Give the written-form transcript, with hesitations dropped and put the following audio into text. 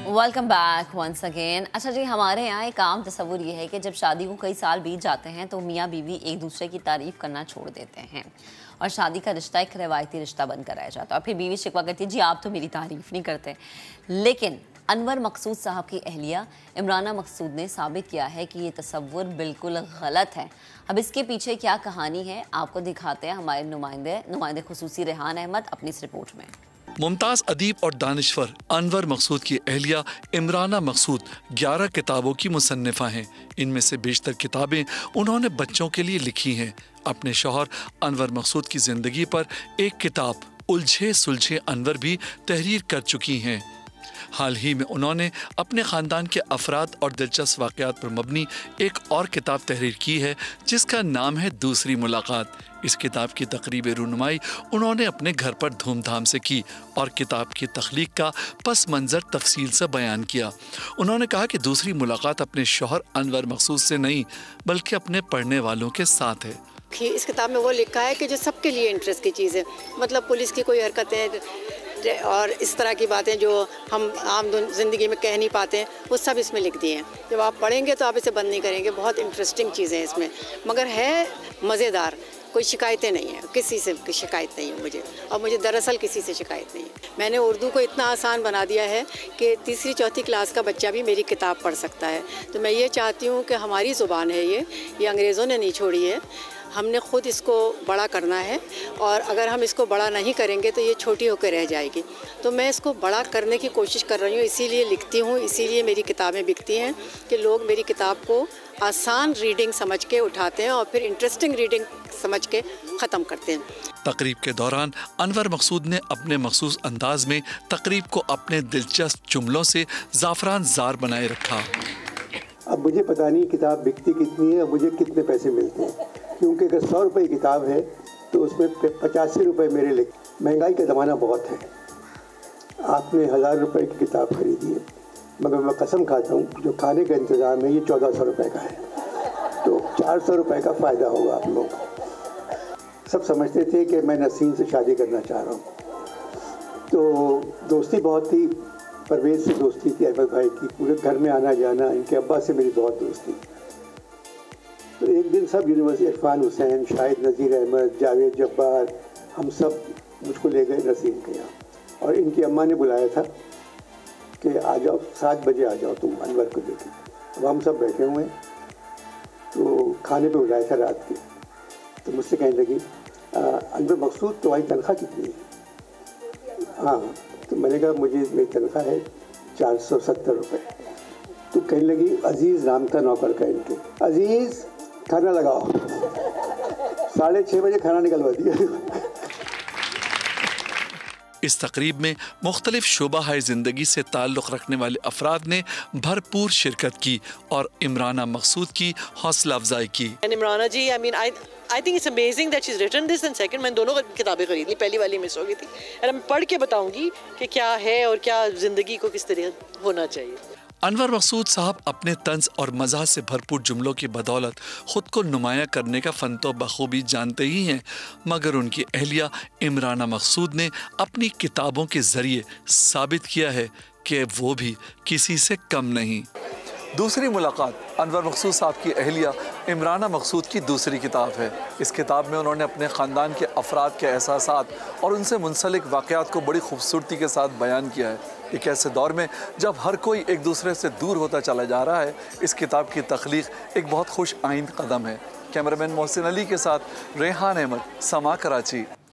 Welcome back once again. अच्छा जी, हमारे यहाँ एक आम तस्वुर ये है कि जब शादी को कई साल बीत जाते हैं तो मियाँ बीवी एक दूसरे की तारीफ करना छोड़ देते हैं और शादी का रिश्ता एक रवायती रिश्ता बनकर रह जाता है। और फिर बीवी शिकवा करती है, जी आप तो मेरी तारीफ नहीं करते। लेकिन अनवर मकसूद साहब की अहलिया इमराना मकसूद ने साबित किया है कि ये तस्वुर बिल्कुल गलत है। अब इसके पीछे क्या कहानी है आपको दिखाते हैं हमारे नुमाइंदे खुसूसी रेहान अहमद अपनी इस रिपोर्ट में। मुमताज अदीब और दानिश्वर अनवर मकसूद की अहलिया इमराना मकसूद 11 किताबों की मुसन्निफा हैं। इनमें से बेशतर किताबें उन्होंने बच्चों के लिए लिखी हैं। अपने शौहर अनवर मकसूद की जिंदगी पर एक किताब उलझे सुलझे अनवर भी तहरीर कर चुकी हैं। हाल ही में उन्होंने अपने ख़ानदान के अफराद और दिलचस्प वाक़यात पर मबनी एक और किताब तहरीर की है जिसका नाम है दूसरी मुलाकात। इस किताब की तकरीब रूनुमाई उन्होंने अपने घर पर धूमधाम से की और किताब की तख्लीक का पस मंज़र तफसील से बयान किया। उन्होंने कहा कि दूसरी मुलाकात अपने शौहर अनवर मकसूद से नहीं बल्कि अपने पढ़ने वालों के साथ है। इस किताब में वो लिखा है कि जो सबके लिए इंटरेस्ट की चीज़ है, मतलब पुलिस की कोई हरकतें और इस तरह की बातें जो हम आम ज़िंदगी में कह नहीं पाते हैं, वो सब इसमें लिख दिए हैं। जब आप पढ़ेंगे तो आप इसे बंद नहीं करेंगे। बहुत इंटरेस्टिंग चीज़ें हैं इसमें, मगर है मज़ेदार। कोई शिकायतें नहीं है, किसी से शिकायत नहीं है मुझे, और मुझे दरअसल किसी से शिकायत नहीं है। मैंने उर्दू को इतना आसान बना दिया है कि तीसरी चौथी क्लास का बच्चा भी मेरी किताब पढ़ सकता है। तो मैं ये चाहती हूँ कि हमारी ज़ुबान है ये अंग्रेज़ों ने नहीं छोड़ी है, हमने ख़ुद इसको बड़ा करना है। और अगर हम इसको बड़ा नहीं करेंगे तो ये छोटी होकर रह जाएगी। तो मैं इसको बड़ा करने की कोशिश कर रही हूँ, इसीलिए लिखती हूँ, इसीलिए मेरी किताबें बिकती हैं कि लोग मेरी किताब को आसान रीडिंग समझ के उठाते हैं और फिर इंटरेस्टिंग रीडिंग समझ के ख़त्म करते हैं। तकरीब के दौरान अनवर मकसूद ने अपने मखसूस अंदाज में तकरीब को अपने दिलचस्प जुमलों से ज़ाफ़रान ज़ार बनाए रखा। अब मुझे पता नहीं किताब बिकती कितनी है और मुझे कितने पैसे मिलते हैं, क्योंकि अगर 100 रुपये की किताब है तो उसमें 85 रुपये मेरे लिए। महंगाई का ज़माना बहुत है, आपने 1000 रुपये की किताब खरीदी है, मगर मैं कसम खाता हूँ जो खाने का इंतज़ाम है ये 1400 रुपये का है, तो 400 रुपये का फ़ायदा होगा आप लोग। सब समझते थे कि मैं नसीम से शादी करना चाह रहा हूँ, तो दोस्ती बहुत थी, परवेज़ से दोस्ती थी, अहमद भाई की, पूरे घर में आना जाना, इनके अब्बा से मेरी बहुत दोस्ती। तो एक दिन सब यूनिवर्सिटी, इरफान हुसैन, शाहिद नज़ीर अहमद, जावेद जब्बार, हम सब मुझको ले गए नसीम के यहाँ, और इनकी अम्मा ने बुलाया था कि आ जाओ 7 बजे आ जाओ तुम अनवर को लेके। अब हम सब बैठे हुए हैं, तो खाने पे बुलाया था रात के, तो मुझसे कहने लगी अनवर मकसूद तुम्हारी तनख्वाह कितनी है? हाँ, तो मैंने कहा मुझे मेरी तनख्वाह है 470 रुपये। तो कहने लगी अजीज़ नाम था नौकर का इनके, अजीज़ खाना लगाओ। 6:30 बजे खाना निकलवा दिया। इस तकरीब में मुख्तलिफ शोबा ज़िंदगी से ताल्लुक़ रखने वाले अफराद ने भरपूर शिरकत की और इमराना मकसूद की हौसला अफजाई की। इमराना जी, I think it's amazing that she's written this, and second मैंने दोनों किताबें खरीद ली, पहली वाली मिस हो गई थी, और मैं पढ़ के बताऊंगी कि क्या है और क्या ज़िंदगी को किस तरह होना चाहिए। अनवर मकसूद साहब अपने तंज और मज़ाह से भरपूर जुमलों की बदौलत ख़ुद को नुमाया करने का फ़न तो बखूबी जानते ही हैं, मगर उनकी अहलिया इमराना मकसूद ने अपनी किताबों के ज़रिए साबित किया है कि वो भी किसी से कम नहीं। दूसरी मुलाकात अनवर मकसूद साहब की अहलिया इमराना मकसूद की दूसरी किताब है। इस किताब में उन्होंने अपने ख़ानदान के अफराद के एहसासात और उनसे मुंसलिक वाक़यात को बड़ी खूबसूरती के साथ बयान किया है। एक ऐसे दौर में जब हर कोई एक दूसरे से दूर होता चला जा रहा है, इस किताब की तख्लीक एक बहुत खुश आइंद कदम है। कैमरामैन मोहसिन अली के साथ रेहान अहमद, समा, कराची।